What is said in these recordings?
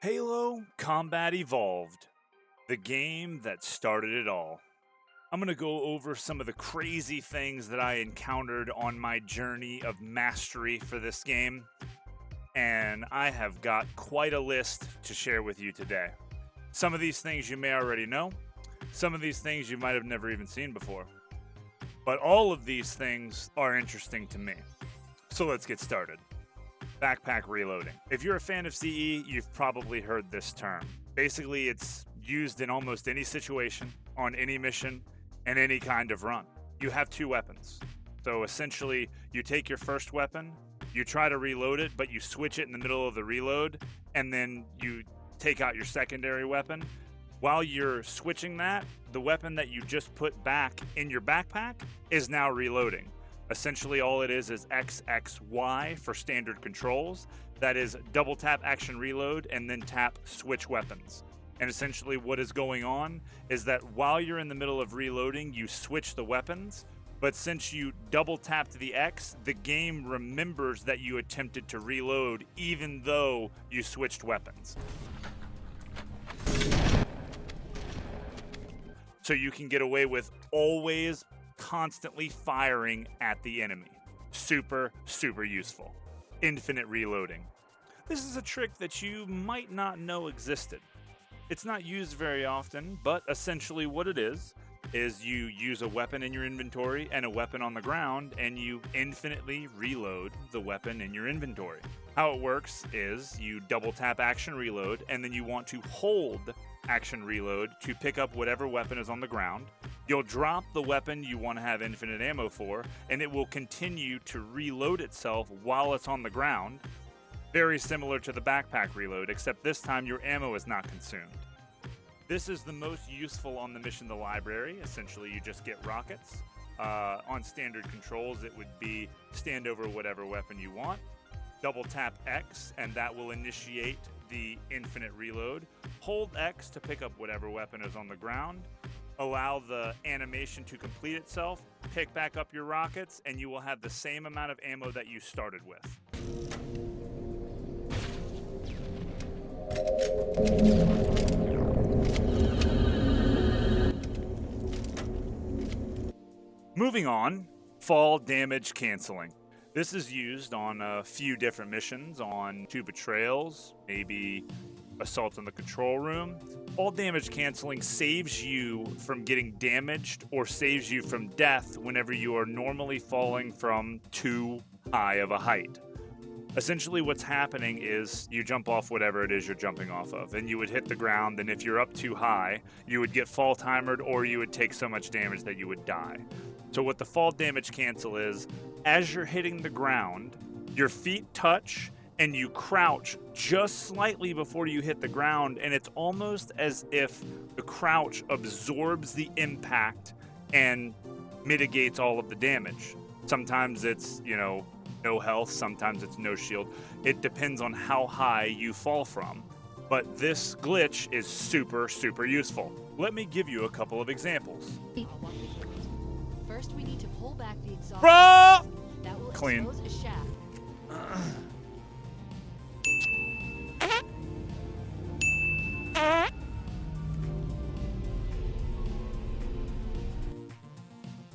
Halo Combat Evolved, the game that started it all. I'm going to go over some of the crazy things that I encountered on my journey of mastery for this game, and I have got quite a list to share with you today. Some of these things you may already know, some of these things you might have never even seen before, but all of these things are interesting to me. So let's get started. Backpack reloading. If you're a fan of CE, you've probably heard this term. Basically, it's used in almost any situation, on any mission, and any kind of run. You have two weapons. So essentially, you take your first weapon, you try to reload it, but you switch it in the middle of the reload, and then you take out your secondary weapon. While you're switching that, the weapon that you just put back in your backpack is now reloading. Essentially, all it is XXY for standard controls. That is double tap action reload and then tap switch weapons. And essentially what is going on is that while you're in the middle of reloading, you switch the weapons. But since you double tapped the X, the game remembers that you attempted to reload even though you switched weapons. So you can get away with always constantly firing at the enemy. Super useful. Infinite reloading. This is a trick that you might not know existed. It's not used very often, but essentially what it is you use a weapon in your inventory and a weapon on the ground, and you infinitely reload the weapon in your inventory. How it works is you double tap action reload, and then you want to hold action reload to pick up whatever weapon is on the ground. You'll drop the weapon you want to have infinite ammo for, and it will continue to reload itself while it's on the ground. Very similar to the backpack reload, except this time your ammo is not consumed. This is the most useful on the mission The Library. Essentially, you just get rockets. On standard controls, it would be stand over whatever weapon you want. Double tap X, and that will initiate the infinite reload. Hold X to pick up whatever weapon is on the ground. Allow the animation to complete itself. Pick back up your rockets, and you will have the same amount of ammo that you started with. Moving on, fall damage canceling. This is used on a few different missions, on 2 betrayals, maybe assault in the control room. Fall damage canceling saves you from getting damaged or saves you from death whenever you are normally falling from too high of a height. Essentially what's happening is you jump off whatever it is you're jumping off of, and you would hit the ground, and if you're up too high, you would get fall timered, or you would take so much damage that you would die. So what the fall damage cancel is, as you're hitting the ground, your feet touch and you crouch just slightly before you hit the ground, and it's almost as if the crouch absorbs the impact and mitigates all of the damage. Sometimes it's, no health, sometimes it's no shield. It depends on how high you fall from. But this glitch is super useful. Let me give you a couple of examples. First, we need to pull back the exhaust. Bro! That will Clean. expose a shaft.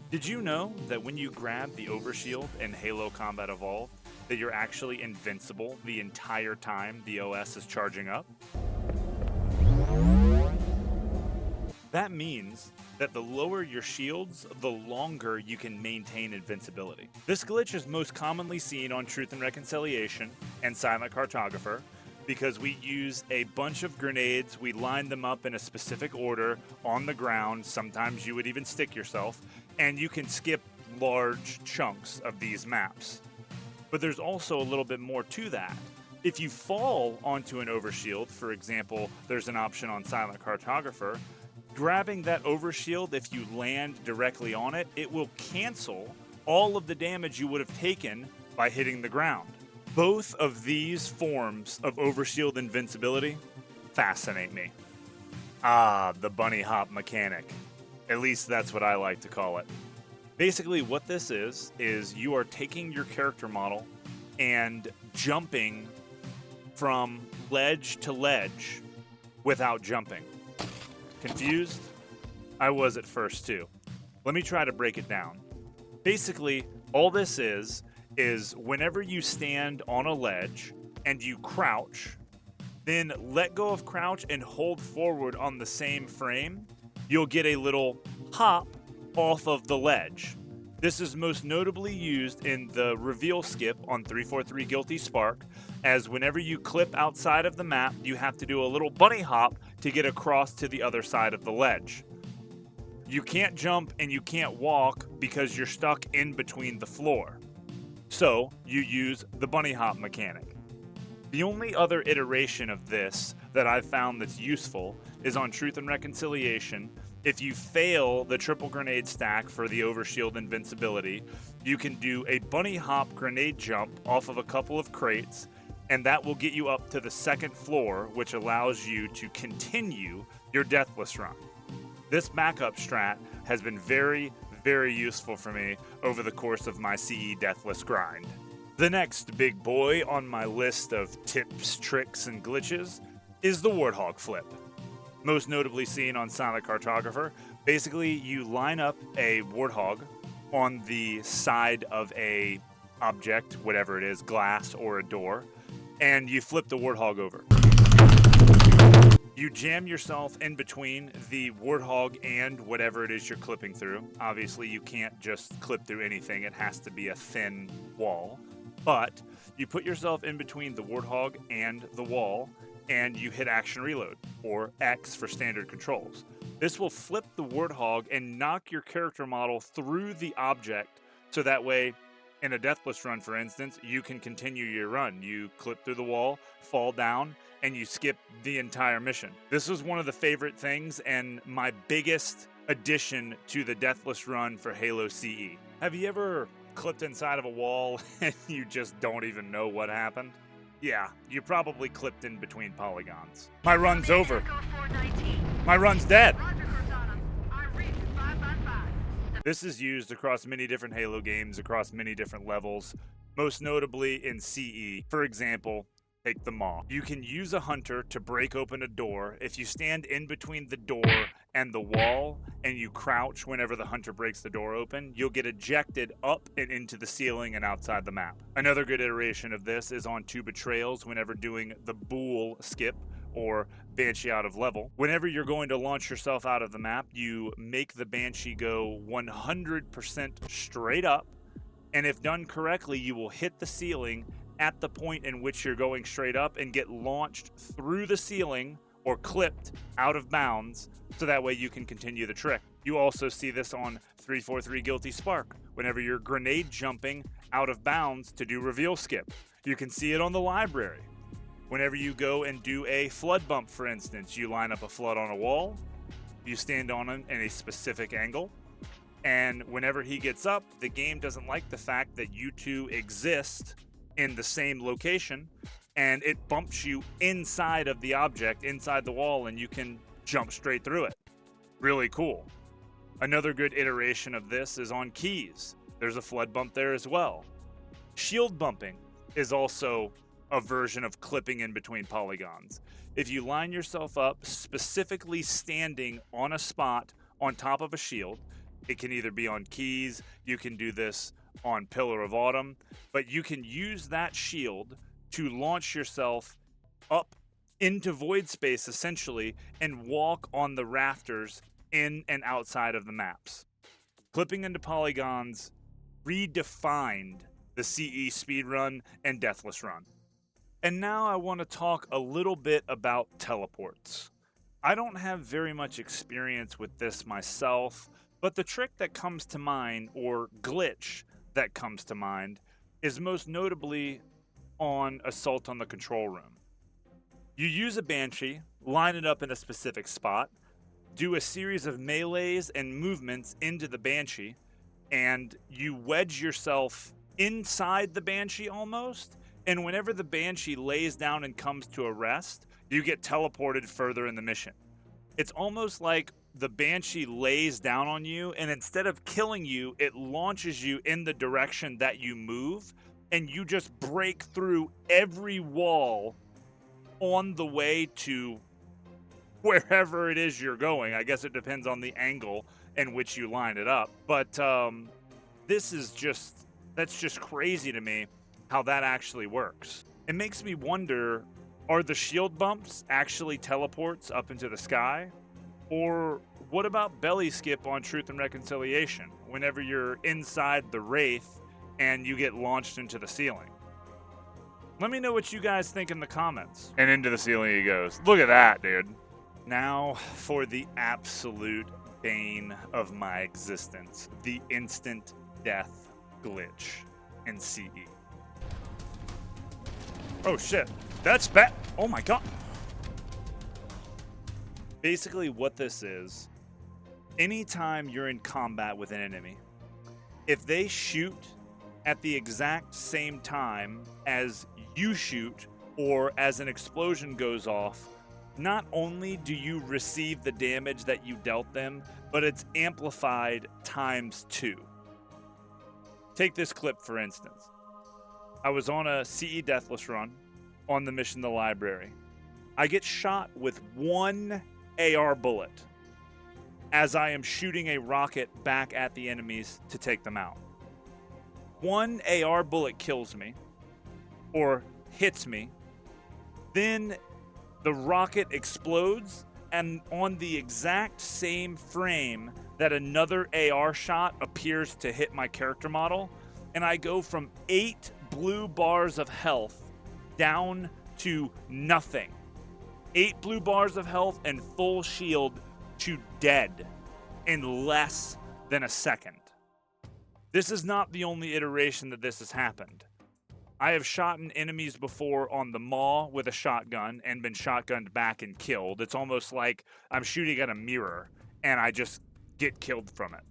Did you know that when you grab the overshield in Halo Combat Evolved, that you're actually invincible the entire time the OS is charging up? That means that the lower your shields, the longer you can maintain invincibility. This glitch is most commonly seen on Truth and Reconciliation and Silent Cartographer, because we use a bunch of grenades, we line them up in a specific order on the ground, sometimes you would even stick yourself, and you can skip large chunks of these maps. But there's also a little bit more to that. If you fall onto an overshield, for example, there's an option on Silent Cartographer, grabbing that overshield, if you land directly on it, it will cancel all of the damage you would have taken by hitting the ground. Both of these forms of overshield invincibility fascinate me. The bunny hop mechanic. At least that's what I like to call it. Basically what this is you are taking your character model and jumping from ledge to ledge without jumping. Confused? I was at first too. Let me try to break it down. Basically, all this is whenever you stand on a ledge and you crouch, then let go of crouch and hold forward on the same frame, you'll get a little hop off of the ledge. This is most notably used in the reveal skip on 343 Guilty Spark, as whenever you clip outside of the map, you have to do a little bunny hop to get across to the other side of the ledge. You can't jump and you can't walk because you're stuck in between the floor. So you use the bunny hop mechanic. The only other iteration of this that I've found that's useful is on Truth and Reconciliation. If you fail the triple grenade stack for the overshield invincibility, you can do a bunny hop grenade jump off of a couple of crates, and that will get you up to the second floor, which allows you to continue your Deathless run. This backup strat has been very, very useful for me over the course of my CE Deathless grind. The next big boy on my list of tips, tricks, and glitches is the Warthog flip. Most notably seen on Silent Cartographer. Basically, you line up a Warthog on the side of a object, whatever it is, glass or a door, and you flip the Warthog over. You jam yourself in between the Warthog and whatever it is you're clipping through. Obviously, you can't just clip through anything. It has to be a thin wall. But you put yourself in between the Warthog and the wall, and you hit Action Reload, or X for standard controls. This will flip the Warthog and knock your character model through the object, so that way, in a Deathless run, for instance, you can continue your run. You clip through the wall, fall down, and you skip the entire mission. This was one of the favorite things and my biggest addition to the Deathless run for Halo CE. Have you ever clipped inside of a wall and you just don't even know what happened? Yeah, you probably clipped in between polygons. My run's over. My run's dead. This is used across many different Halo games, across many different levels, most notably in CE. For example, take the Maw. You can use a hunter to break open a door. If you stand in between the door and the wall and you crouch whenever the hunter breaks the door open, you'll get ejected up and into the ceiling and outside the map. Another good iteration of this is on two betrayals whenever doing the Bool skip or Banshee Out of Level. Whenever you're going to launch yourself out of the map, you make the Banshee go 100% straight up, and if done correctly, you will hit the ceiling at the point in which you're going straight up and get launched through the ceiling or clipped out of bounds, so that way you can continue the trick. You also see this on 343 Guilty Spark, whenever you're grenade jumping out of bounds to do reveal skip. You can see it on the library. Whenever you go and do a flood bump, for instance, you line up a flood on a wall, you stand on him in a specific angle, and whenever he gets up, the game doesn't like the fact that you two exist in the same location, and it bumps you inside of the object, inside the wall, and you can jump straight through it. Really cool. Another good iteration of this is on keys. There's a flood bump there as well. Shield bumping is also a version of clipping in between polygons. If you line yourself up specifically standing on a spot on top of a shield, it can either be on keys, you can do this on Pillar of Autumn, but you can use that shield to launch yourself up into void space essentially and walk on the rafters in and outside of the maps. Clipping into polygons redefined the CE speedrun and Deathless run. And now I want to talk a little bit about teleports. I don't have very much experience with this myself, but the trick that comes to mind, or glitch that comes to mind, is most notably on Assault on the Control Room. You use a Banshee, line it up in a specific spot, do a series of melees and movements into the Banshee, and you wedge yourself inside the Banshee almost, and whenever the Banshee lays down and comes to a rest, you get teleported further in the mission. It's almost like the Banshee lays down on you, and instead of killing you, it launches you in the direction that you move, and you just break through every wall on the way to wherever it is you're going. I guess it depends on the angle in which you line it up. But that's just crazy to me how that actually works. It makes me wonder, are the shield bumps actually teleports up into the sky? Or what about belly skip on Truth and Reconciliation whenever you're inside the Wraith and you get launched into the ceiling? Let me know what you guys think in the comments. And into the ceiling he goes. Look at that, dude. Now for the absolute bane of my existence, the instant death glitch in CE. Oh shit, that's bad. Oh my god. Basically what this is, anytime you're in combat with an enemy, if they shoot at the exact same time as you shoot or as an explosion goes off, not only do you receive the damage that you dealt them, but it's amplified times 2. Take this clip for instance. I was on a CE Deathless run on the mission The Library. I get shot with one AR bullet as I am shooting a rocket back at the enemies to take them out. One AR bullet kills me or hits me, then the rocket explodes, and on the exact same frame that another AR shot appears to hit my character model, and I go from 8 blue bars of health down to nothing. 8 blue bars of health and full shield to dead in less than a second. This is not the only iteration that this has happened. I have shot enemies before on the Maw with a shotgun and been shotgunned back and killed. It's almost like I'm shooting at a mirror and I just get killed from it.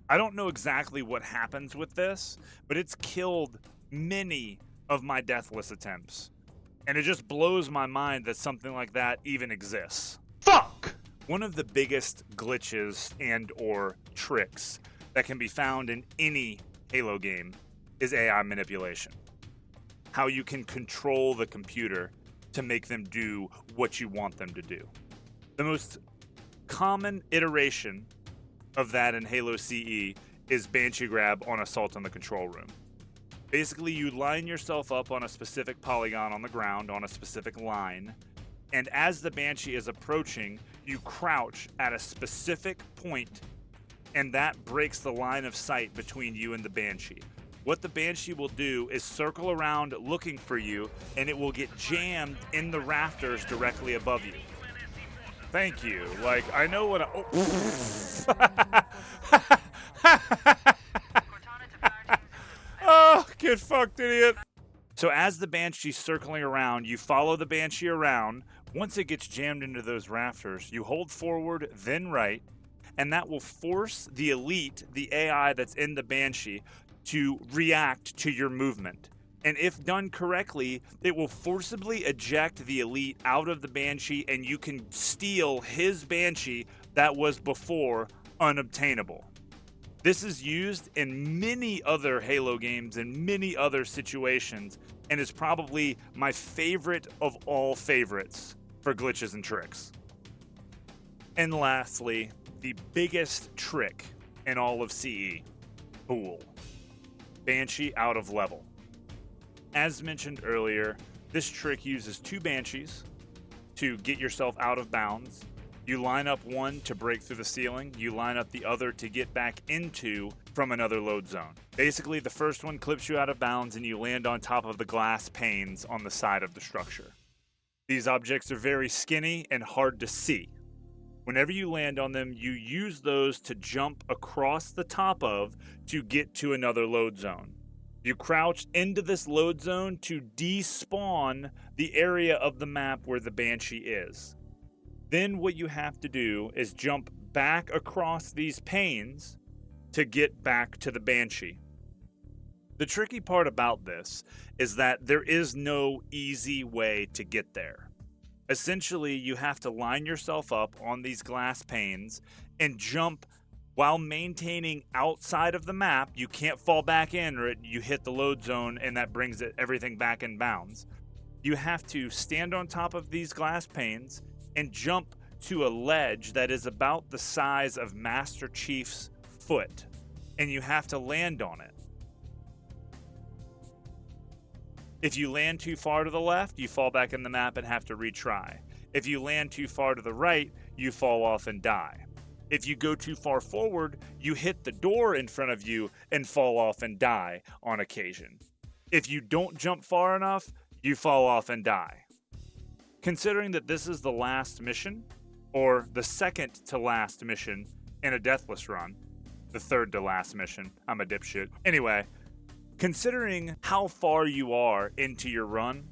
I don't know exactly what happens with this, but it's killed many of my Deathless attempts. And it just blows my mind that something like that even exists. Fuck! One of the biggest glitches and or tricks that can be found in any Halo game is AI manipulation. How you can control the computer to make them do what you want them to do. The most common iteration of that in Halo CE is Banshee grab on Assault on the Control Room. Basically, you line yourself up on a specific polygon on the ground, on a specific line, and as the Banshee is approaching, you crouch at a specific point, and that breaks the line of sight between you and the Banshee. What the Banshee will do is circle around looking for you, and it will get jammed in the rafters directly above you. Thank you. Like, I know what Oh, get fucked, idiot. So as the Banshee's circling around, you follow the Banshee around. Once it gets jammed into those rafters, you hold forward, then right, and that will force the elite, the AI that's in the Banshee, to react to your movement. And if done correctly, it will forcibly eject the elite out of the Banshee, and you can steal his Banshee that was before unobtainable. This is used in many other Halo games and many other situations, and is probably my favorite of all favorites for glitches and tricks. And lastly, the biggest trick in all of CE, Bool. Banshee out of level. As mentioned earlier, this trick uses 2 Banshees to get yourself out of bounds. You line up one to break through the ceiling, you line up the other to get back into from another load zone. Basically, the first one clips you out of bounds and you land on top of the glass panes on the side of the structure. These objects are very skinny and hard to see. Whenever you land on them, you use those to jump across the top of to get to another load zone. You crouch into this load zone to despawn the area of the map where the Banshee is. Then what you have to do is jump back across these panes to get back to the Banshee. The tricky part about this is that there is no easy way to get there. Essentially, you have to line yourself up on these glass panes and jump while maintaining outside of the map. You can't fall back in or you hit the load zone and that brings everything back in bounds. you have to stand on top of these glass panes and jump to a ledge that is about the size of Master Chief's foot, and you have to land on it. If you land too far to the left, you fall back in the map and have to retry. If you land too far to the right, you fall off and die. If you go too far forward, you hit the door in front of you and fall off and die on occasion. If you don't jump far enough, you fall off and die. Considering that this is the last mission, or the second to last mission in a Deathless run, the third to last mission, I'm a dipshit. Anyway, considering how far you are into your run,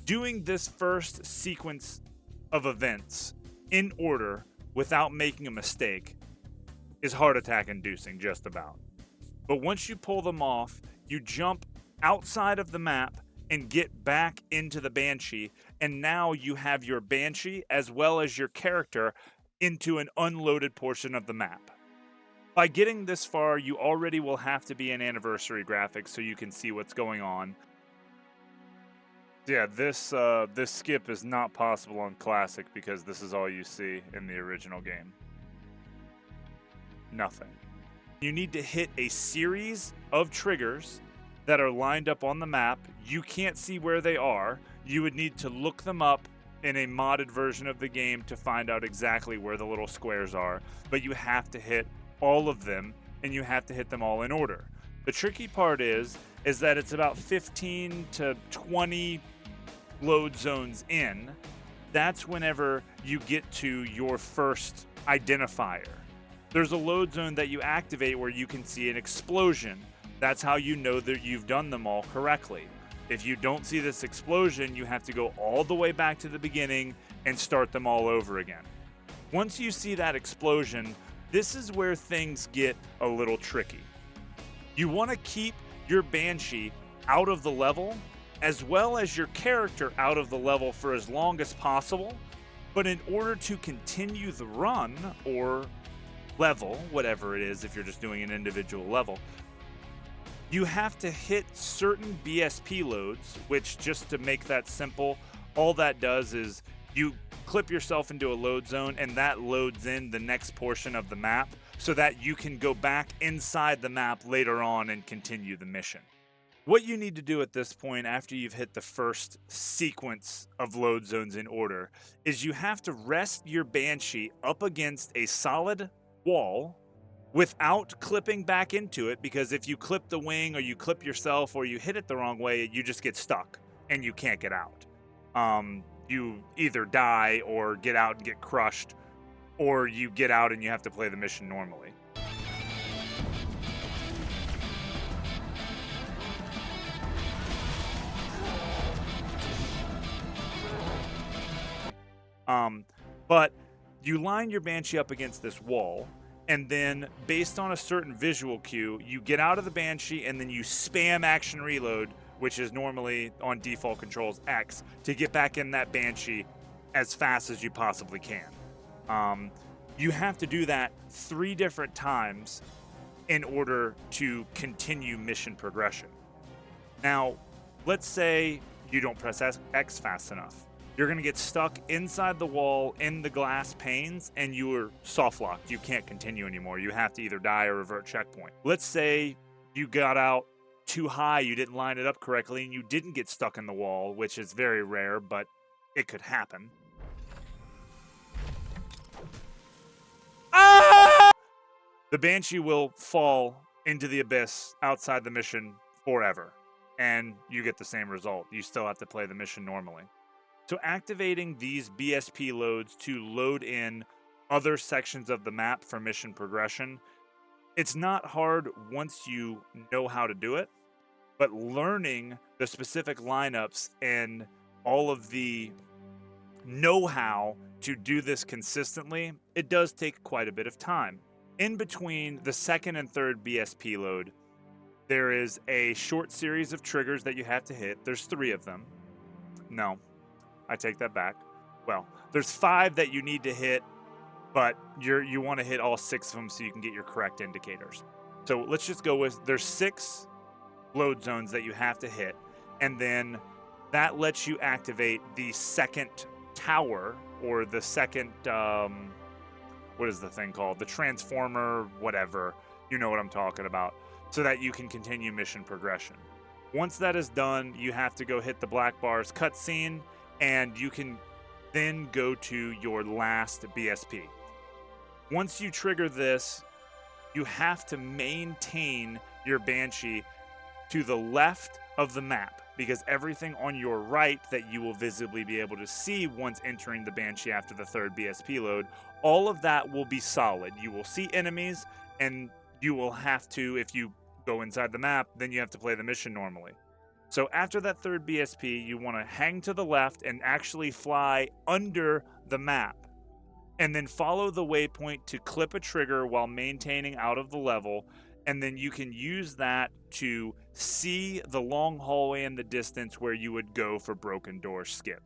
doing this first sequence of events in order without making a mistake is heart attack inducing, just about. But once you pull them off, you jump outside of the map and get back into the Banshee, and now you have your Banshee as well as your character into an unloaded portion of the map. By getting this far, you already will have to be in anniversary graphics so you can see what's going on. Yeah, this skip is not possible on Classic because this is all you see in the original game. Nothing. You need to hit a series of triggers that are lined up on the map. You can't see where they are. You would need to look them up in a modded version of the game to find out exactly where the little squares are, but you have to hit all of them, and you have to hit them all in order. The tricky part is that it's about 15 to 20 load zones in. That's whenever you get to your first identifier. There's a load zone that you activate where you can see an explosion. That's how you know that you've done them all correctly. If you don't see this explosion, you have to go all the way back to the beginning and start them all over again. Once you see that explosion, this is where things get a little tricky. You want to keep your Banshee out of the level, as well as your character out of the level for as long as possible, but in order to continue the run, or level, whatever it is if you're just doing an individual level, you have to hit certain BSP loads, which, just to make that simple, all that does is you clip yourself into a load zone and that loads in the next portion of the map so that you can go back inside the map later on and continue the mission. What you need to do at this point, after you've hit the first sequence of load zones in order, is you have to rest your Banshee up against a solid wall without clipping back into it, because if you clip the wing or you clip yourself or you hit it the wrong way, you just get stuck and you can't get out. You either die or get out and get crushed, or you get out and you have to play the mission normally. But you line your Banshee up against this wall, and then based on a certain visual cue, you get out of the Banshee and then you spam action reload, which is normally on default controls X, to get back in that Banshee as fast as you possibly can. You have to do that 3 different times in order to continue mission progression. Now, let's say you don't press X fast enough. You're going to get stuck inside the wall in the glass panes, and you are soft locked. You can't continue anymore. You have to either die or revert checkpoint. Let's say you got out too high, you didn't line it up correctly, and you didn't get stuck in the wall, which is very rare, but it could happen. Ah! The Banshee will fall into the abyss outside the mission forever, and you get the same result. You still have to play the mission normally. So activating these BSP loads to load in other sections of the map for mission progression, it's not hard once you know how to do it, but learning the specific lineups and all of the know-how to do this consistently, it does take quite a bit of time. In between the second and third BSP load, there is a short series of triggers that you have to hit. There's 3 of them. No, I take that back. Well, there's 5 that you need to hit, but you want to hit all 6 of them so you can get your correct indicators. So let's just go with, there's 6 load zones that you have to hit, and then that lets you activate the second tower, or the second, what is the thing called? The transformer, whatever. You know what I'm talking about. So that you can continue mission progression. Once that is done, you have to go hit the black bars cutscene, and you can then go to your last BSP. Once you trigger this, you have to maintain your Banshee to the left of the map, because everything on your right that you will visibly be able to see once entering the Banshee after the third BSP load, all of that will be solid. You will see enemies, and you will have to, if you go inside the map, then you have to play the mission normally. So after that third BSP, you want to hang to the left and actually fly under the map, and then follow the waypoint to clip a trigger while maintaining out of the level, and then you can use that to see the long hallway in the distance where you would go for Broken Door skip.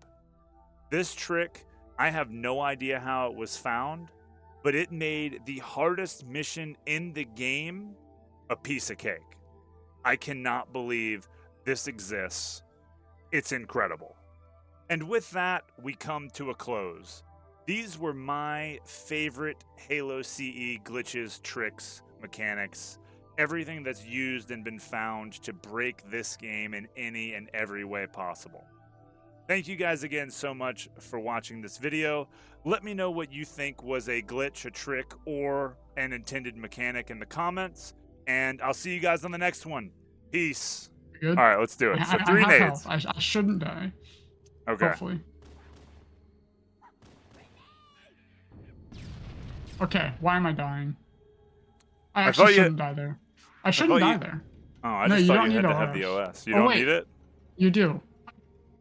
This trick, I have no idea how it was found, but it made the hardest mission in the game a piece of cake. I cannot believe this exists. It's incredible. And with that, we come to a close. These were my favorite Halo CE glitches, tricks, mechanics, everything that's used and been found to break this game in any and every way possible. Thank you guys again so much for watching this video. Let me know what you think was a glitch, a trick, or an intended mechanic in the comments, and I'll see you guys on the next one. Peace. Good. All right, let's do it. So I 3 have nades. health. I shouldn't die. Okay. Hopefully. Okay, why am I dying? I actually shouldn't die there. I shouldn't die there. Oh, I No, just you thought don't you had need to have OS. the OS. You Oh, don't wait. need it? You do.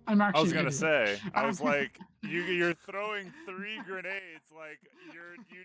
I'm actually. I was gonna an idiot. say. I was like, you're throwing 3 grenades. Like you